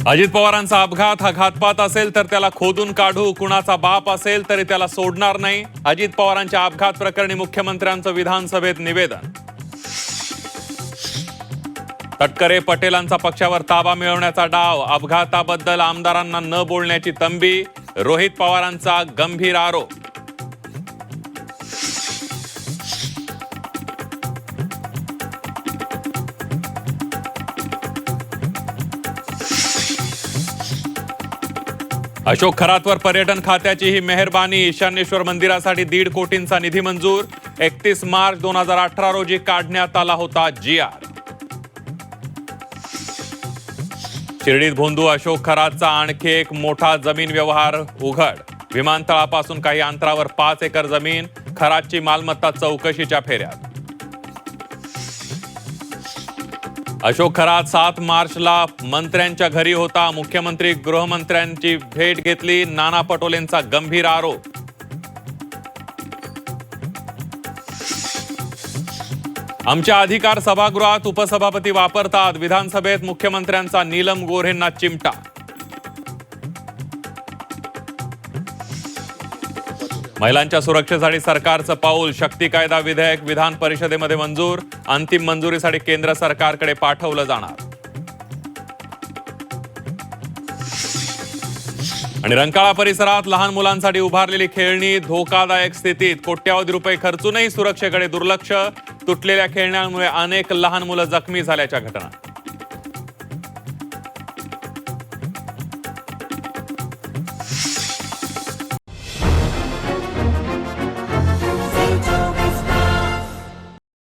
अजित पवारांचा अपघात हा घातपात असेल तर त्याला खोदून काढू, कुणाचा बाप असेल तरी त्याला सोडणार नाही. अजित पवारांच्या अपघात प्रकरणी मुख्यमंत्र्यांचं विधानसभेत निवेदन. तटकरे पटेलांचा पक्षावर ताबा मिळवण्याचा डाव, अपघाताबद्दल आमदारांना न बोलण्याची तंबी. रोहित पवारांचा गंभीर आरोप. अशोक खरातवर पर्यटन खात्याची ही मेहरबानी. ईशान्येश्वर मंदिरासाठी 1.5 कोटींचा निधी मंजूर. 31 मार्च 2018 रोजी काढण्यात आला होता GR. शिर्डीत भोंदू अशोक खरातचा आणखी एक मोठा जमीन व्यवहार उघड. विमानतळापासून काही अंतरावर 5 एकर जमीन. खरातची मालमत्ता चौकशीच्या फेऱ्यात. अशोक खरात 7 मार्चला मंत्र्यांच्या घरी होता. मुख्यमंत्री गृहमंत्र्यांची भेट घेतली. नाना पटोलेंचा गंभीर आरोप. आमच्या अधिकार सभागृहात उपसभापती वापरतात. विधानसभेत मुख्यमंत्र्यांचा नीलम गोऱ्हेंना चिमटा. महिलांच्या सुरक्षेसाठी सरकारचं पाऊल. शक्ती कायदा विधेयक विधान परिषदेमध्ये मंजूर. अंतिम मंजुरीसाठी केंद्र सरकारकडे पाठवलं जाणार. आणि रंकाळा परिसरात लहान मुलांसाठी उभारलेली खेळणी धोकादायक स्थितीत. कोट्यावधी रुपये खर्चूनही सुरक्षेकडे दुर्लक्ष. तुटलेल्या खेळण्यांमुळे अनेक लहान मुलं जखमी झाल्याच्या घटना.